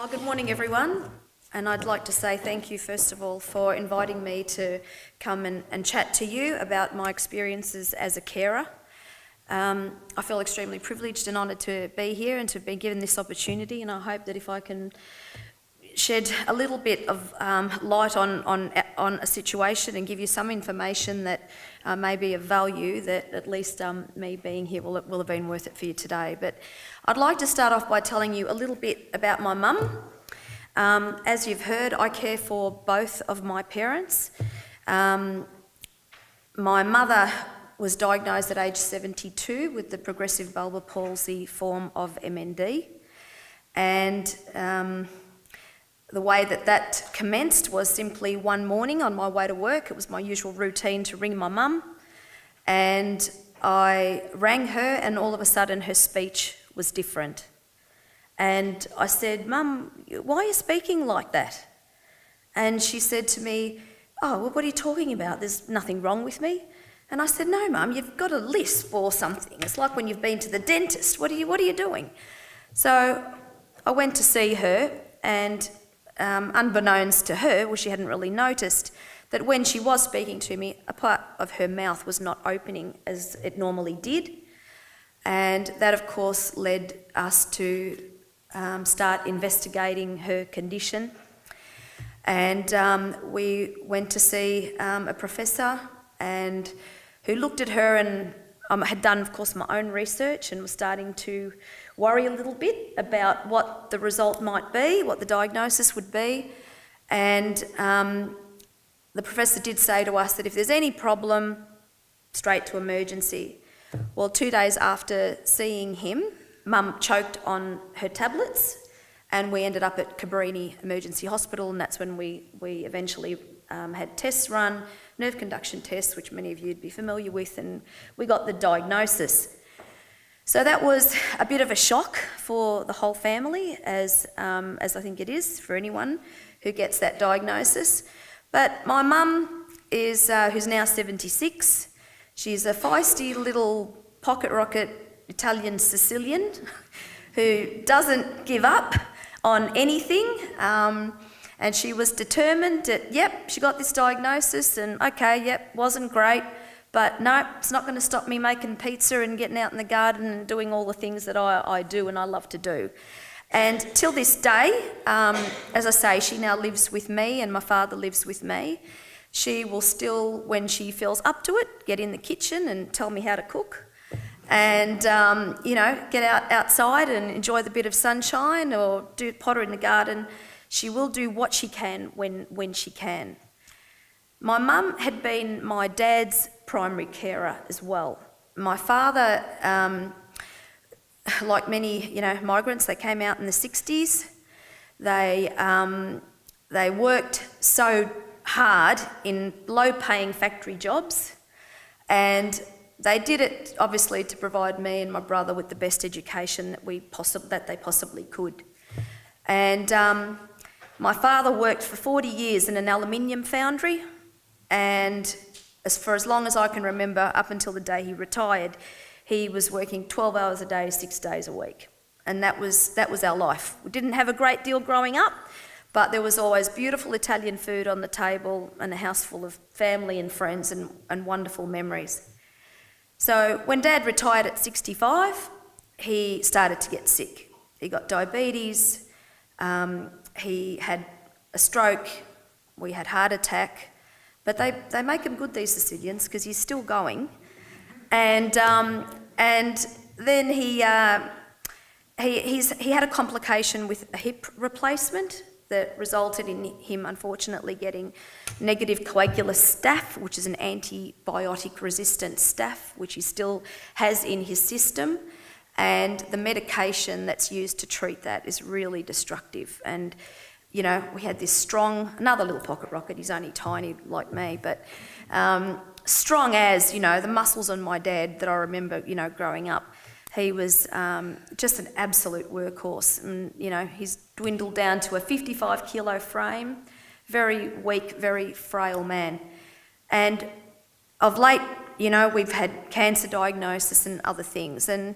Good morning, everyone. And I'd like to say thank you, first of all, for inviting me to come and chat to you about my experiences as a carer. I feel extremely privileged and honoured to be here and to be given this opportunity, and I hope that if I can shed a little bit of light on a situation and give you some information that may be of value, that at least me being here will have been worth it for you today. But I'd like to start off by telling you a little bit about my mum. As you've heard, I care for both of my parents. My mother was diagnosed at age 72 with the progressive bulbar palsy form of MND, and the way that commenced was simply one morning on my way to work. It was my usual routine to ring my mum, and I rang her, and all of a sudden her speech was different. And I said, "Mum, why are you speaking like that?" And she said to me, "Oh, well, what are you talking about? There's nothing wrong with me." And I said, "No, Mum, you've got a lisp or something. It's like when you've been to the dentist. What are you doing?" So I went to see her, and unbeknownst to her, well, she hadn't really noticed, that when she was speaking to me, a part of her mouth was not opening as it normally did. And that, of course, led us to start investigating her condition. And we went to see a professor and who looked at her and had done, of course, my own research and was starting to worry a little bit about what the result might be, what the diagnosis would be. And the professor did say to us that if there's any problem, straight to emergency. Well, 2 days after seeing him, Mum choked on her tablets, and we ended up at Cabrini Emergency Hospital, and that's when we eventually had tests run, nerve conduction tests, which many of you would be familiar with, and we got the diagnosis. So that was a bit of a shock for the whole family, as I think it is for anyone who gets that diagnosis. But my mum is, who's now 76, she's a feisty little pocket rocket Italian Sicilian who doesn't give up on anything. And she was determined that, yep, she got this diagnosis and okay, yep, wasn't great, but no, it's not going to stop me making pizza and getting out in the garden and doing all the things that I do and I love to do. And till this day, as I say, she now lives with me and my father lives with me. She will still, when she feels up to it, get in the kitchen and tell me how to cook. And, get outside and enjoy the bit of sunshine or potter in the garden. She will do what she can when she can. My mum had been my dad's primary carer as well. My father, like many, migrants, they came out in the 60s. They worked so hard in low-paying factory jobs, and they did it obviously to provide me and my brother with the best education that they possibly could. And my father worked for 40 years in an aluminium foundry, and for as long as I can remember, up until the day he retired, he was working 12 hours a day, 6 days a week. And that was our life. We didn't have a great deal growing up, but there was always beautiful Italian food on the table and a house full of family and friends and wonderful memories. So when Dad retired at 65, he started to get sick. He got diabetes, he had a stroke, we had heart attack, but they make him good, these Sicilians, because he's still going. And then he had a complication with a hip replacement that resulted in him unfortunately getting negative coagulous staph, which is an antibiotic-resistant staph, which he still has in his system. And the medication that's used to treat that is really destructive. And, we had this strong, another little pocket rocket, he's only tiny like me, but strong as, the muscles on my dad that I remember, growing up. He was just an absolute workhorse, and he's dwindled down to a 55 kilo frame, very weak, very frail man. And of late, we've had cancer diagnosis and other things, and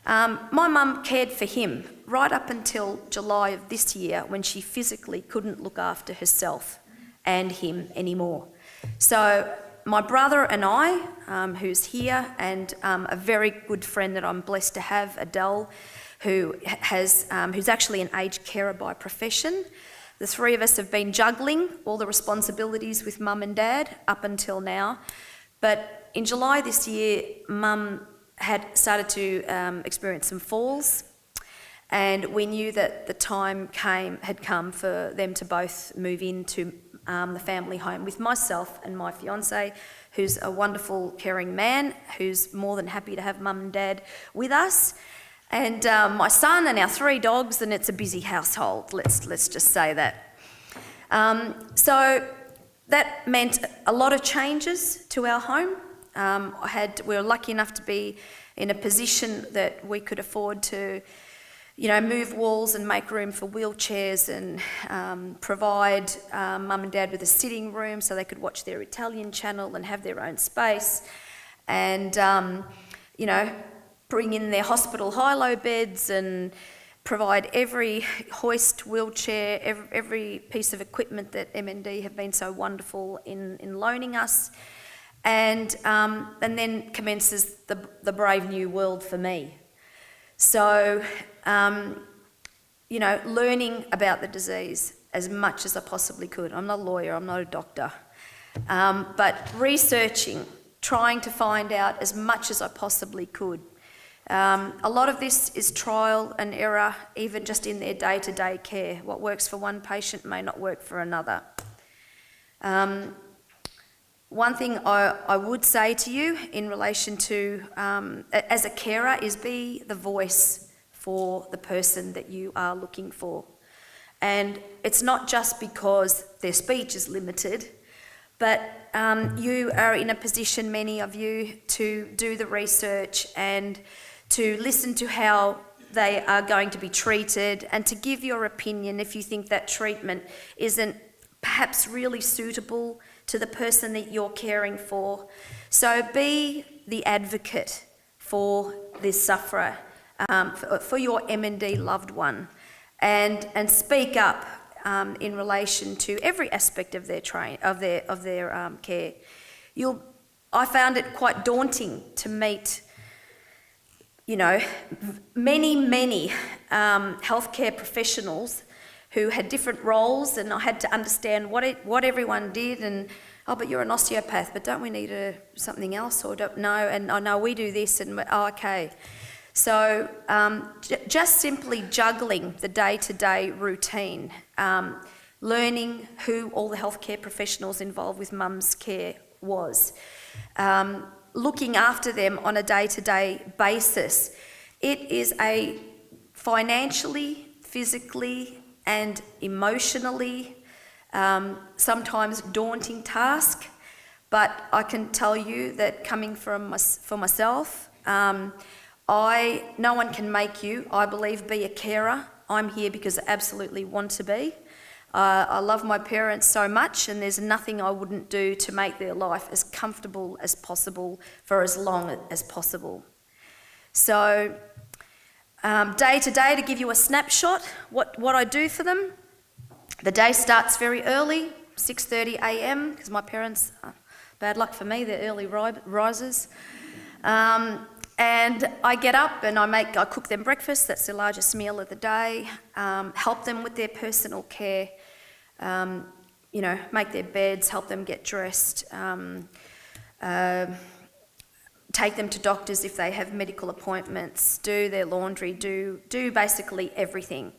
My mum cared for him right up until July of this year, when she physically couldn't look after herself and him anymore. So my brother and I, who's here, and a very good friend that I'm blessed to have, Adele, who's actually an aged carer by profession. The three of us have been juggling all the responsibilities with mum and dad up until now. But in July this year, mum had started to experience some falls, and we knew that the time had come for them to both move into the family home with myself and my fiance, who's a wonderful, caring man, who's more than happy to have mum and dad with us, and my son and our 3 dogs, and it's a busy household, let's just say that. So that meant a lot of changes to our home. We were lucky enough to be in a position that we could afford to, move walls and make room for wheelchairs, and provide mum and dad with a sitting room so they could watch their Italian channel and have their own space, and bring in their hospital high-low beds and provide every hoist, wheelchair, every piece of equipment that MND have been so wonderful in loaning us. And then commences the brave new world for me. So, learning about the disease as much as I possibly could. I'm not a lawyer, I'm not a doctor. But researching, trying to find out as much as I possibly could. A lot of this is trial and error, even just in their day-to-day care. What works for one patient may not work for another. One thing I would say to you in relation to, as a carer, is be the voice for the person that you are looking for. And it's not just because their speech is limited, but you are in a position, many of you, to do the research and to listen to how they are going to be treated, and to give your opinion if you think that treatment isn't perhaps really suitable to the person that you're caring for. So be the advocate for this sufferer, for your MND loved one, and speak up in relation to every aspect of their care. I found it quite daunting to meet, many healthcare professionals who had different roles, and I had to understand what everyone did, and but you're an osteopath, but don't we need something else, or no, and I know we do this, and okay. So just simply juggling the day-to-day routine, learning who all the healthcare professionals involved with mum's care was, looking after them on a day-to-day basis. It is a financially, physically, and emotionally sometimes daunting task, but I can tell you that coming for myself, no one can make you, I believe, be a carer. I'm here because I absolutely want to be. I love my parents so much, and there's nothing I wouldn't do to make their life as comfortable as possible for as long as possible. So day to day, to give you a snapshot, what I do for them. The day starts very early, 6:30 a.m, because my parents, bad luck for me, they're early risers. And I get up and I cook them breakfast. That's the largest meal of the day. Help them with their personal care. Make their beds, help them get dressed. Take them to doctors if they have medical appointments. Do their laundry. Do basically everything.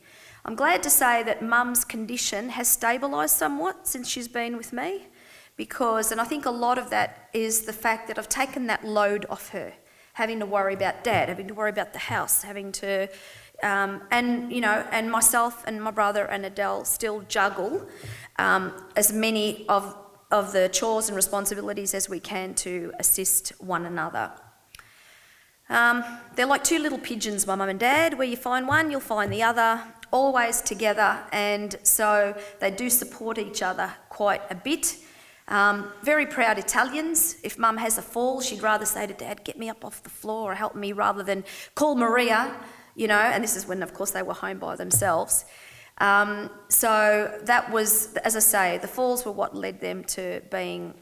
I'm glad to say that Mum's condition has stabilised somewhat since she's been with me, and I think a lot of that is the fact that I've taken that load off her. Having to worry about Dad, having to worry about the house, having to, and myself and my brother and Adele still juggle as many of the chores and responsibilities as we can to assist one another. They're like two little pigeons, my mum and dad. Where you find one, you'll find the other, always together, and so they do support each other quite a bit. Very proud Italians. If mum has a fall, she'd rather say to dad, get me up off the floor or help me, rather than call Maria, you know, and this is when, of course, they were home by themselves. So that was, as I say, the falls were what led them to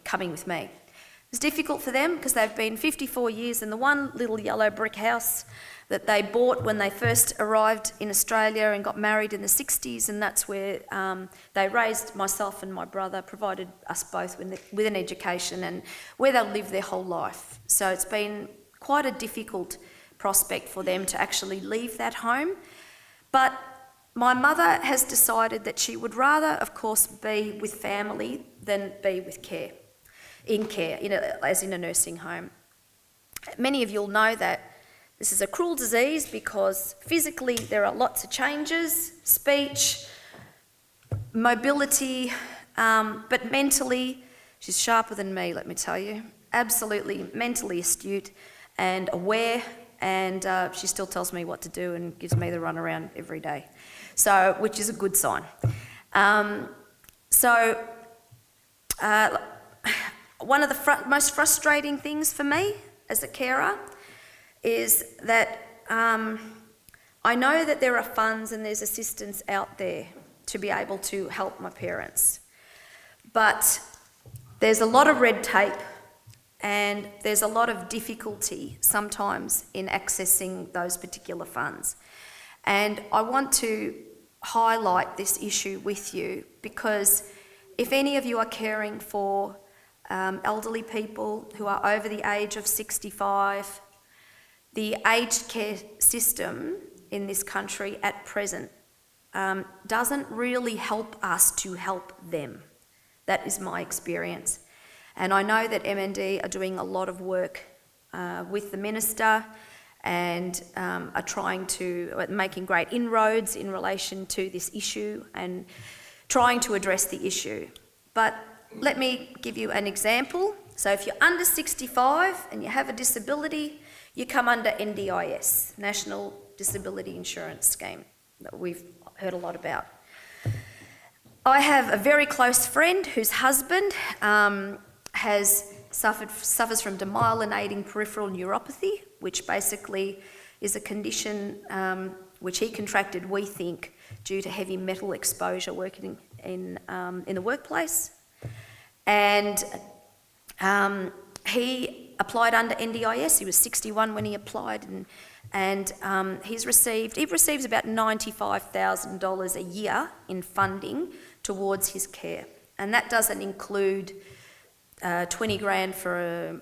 coming with me. It was difficult for them because they've been 54 years in the one little yellow brick house that they bought when they first arrived in Australia and got married in the 60s, and that's where they raised myself and my brother, provided us both with an education, and where they'll live their whole life. So it's been quite a difficult prospect for them to actually leave that home. But my mother has decided that she would rather, of course, be with family than be with care, as in a nursing home. Many of you'll know that this is a cruel disease because physically there are lots of changes, speech, mobility, but mentally, she's sharper than me, let me tell you. Absolutely mentally astute and aware, and she still tells me what to do and gives me the runaround every day, so which is a good sign. One of the most frustrating things for me as a carer is that I know that there are funds and there's assistance out there to be able to help my parents, but there's a lot of red tape and there's a lot of difficulty sometimes in accessing those particular funds. And I want to highlight this issue with you because if any of you are caring for elderly people who are over the age of 65, the aged care system in this country at present doesn't really help us to help them. That is my experience. And I know that MND are doing a lot of work with the Minister and are making great inroads in relation to this issue and trying to address the issue. But let me give you an example. So if you're under 65 and you have a disability, you come under NDIS, National Disability Insurance Scheme, that we've heard a lot about. I have a very close friend whose husband suffers from demyelinating peripheral neuropathy, which basically is a condition which he contracted, we think, due to heavy metal exposure working in the workplace. And he applied under NDIS. He was 61 when he applied, and he receives about $95,000 a year in funding towards his care, and that doesn't include 20 grand for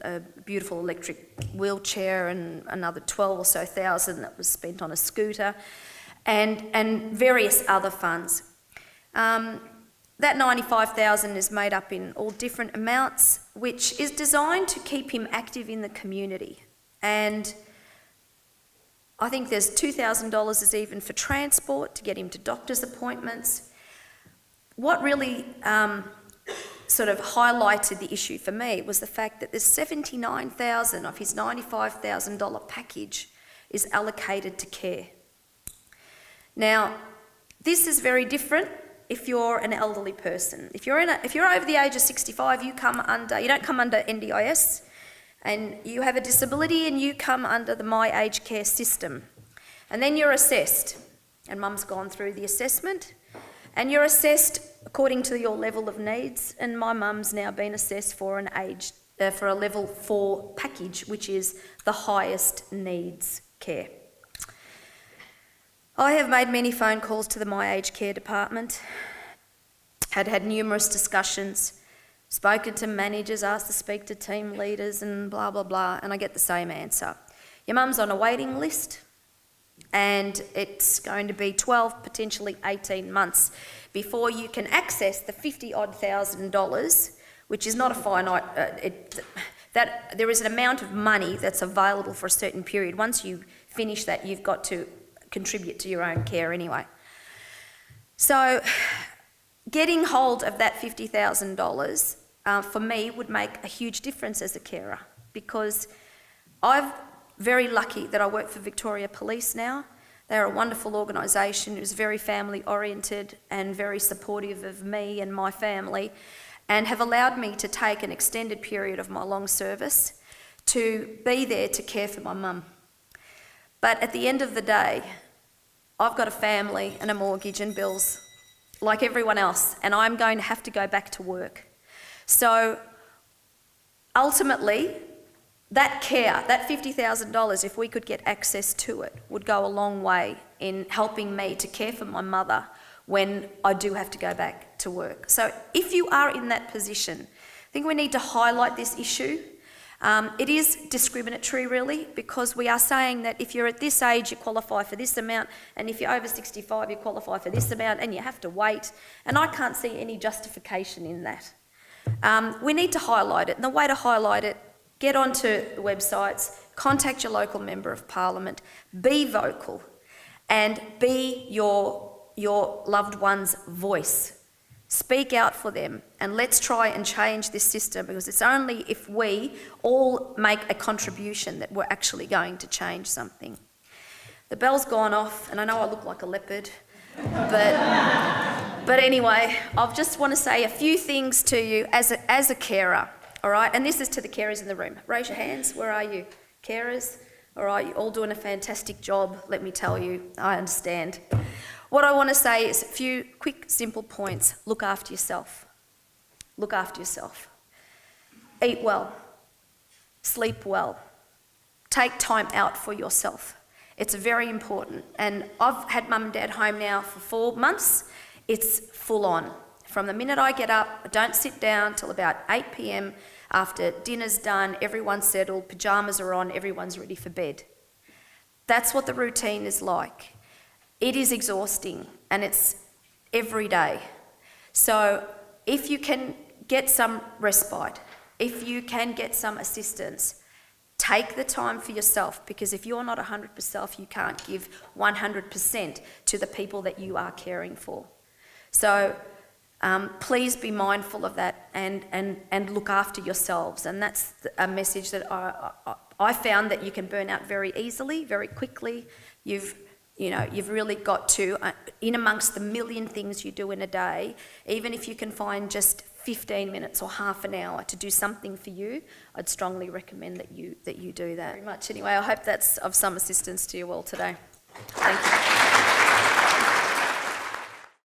a beautiful electric wheelchair and another 12 or so thousand that was spent on a scooter, and various other funds. That $95,000 is made up in all different amounts, which is designed to keep him active in the community. And I think there's $2,000 is even for transport to get him to doctor's appointments. What really sort of highlighted the issue for me was the fact that there's $79,000 of his $95,000 package is allocated to care. Now, this is very different if you're an elderly person. If you're over the age of 65, you don't come under NDIS, and you have a disability and you come under the My Aged Care system. And then you're assessed, and Mum's gone through the assessment, and you're assessed according to your level of needs, and my mum's now been assessed for a level 4 package, which is the highest needs care. I have made many phone calls to the My Aged Care department, had numerous discussions, spoken to managers, asked to speak to team leaders and blah, blah, blah, and I get the same answer. Your mum's on a waiting list and it's going to be 12, potentially 18 months before you can access the $50,000, which is not a finite, that there is an amount of money that's available for a certain period. Once you finish that, you've got to contribute to your own care anyway. So getting hold of that $50,000 for me would make a huge difference as a carer, because I'm very lucky that I work for Victoria Police now. They're a wonderful organisation who's very family oriented and very supportive of me and my family, and have allowed me to take an extended period of my long service to be there to care for my mum. But at the end of the day, I've got a family and a mortgage and bills like everyone else, and I'm going to have to go back to work. So ultimately, that care, that $50,000, if we could get access to it, would go a long way in helping me to care for my mother when I do have to go back to work. So if you are in that position, I think we need to highlight this issue. It is discriminatory, really, because we are saying that if you're at this age, you qualify for this amount, and if you're over 65, you qualify for this amount, and you have to wait. And I can't see any justification in that. We need to highlight it, and the way to highlight it, get onto the websites, contact your local Member of Parliament, be vocal, and be your loved one's voice. Speak out for them, and let's try and change this system, because it's only if we all make a contribution that we're actually going to change something. The bell's gone off, and I know I look like a leopard, but anyway, I just want to say a few things to you as a carer, all right? And this is to the carers in the room. Raise your hands. Where are you? Carers? All right, you're all doing a fantastic job, let me tell you. I understand. What I want to say is a few quick, simple points. Look after yourself. Look after yourself. Eat well. Sleep well. Take time out for yourself. It's very important. And I've had mum and dad home now for 4 months. It's full on. From the minute I get up, I don't sit down till about 8 p.m. After dinner's done, everyone's settled, pyjamas are on, everyone's ready for bed. That's what the routine is like. It is exhausting, and it's every day. So if you can get some respite, if you can get some assistance, take the time for yourself, because if you're not 100%, you can't give 100% to the people that you are caring for. So please be mindful of that and look after yourselves. And that's a message that I found that you can burn out very easily, very quickly. You've really got to, in amongst the million things you do in a day, even if you can find just 15 minutes or half an hour to do something for you, I'd strongly recommend that you do that. Very much. Anyway, I hope that's of some assistance to you all today. Thank you.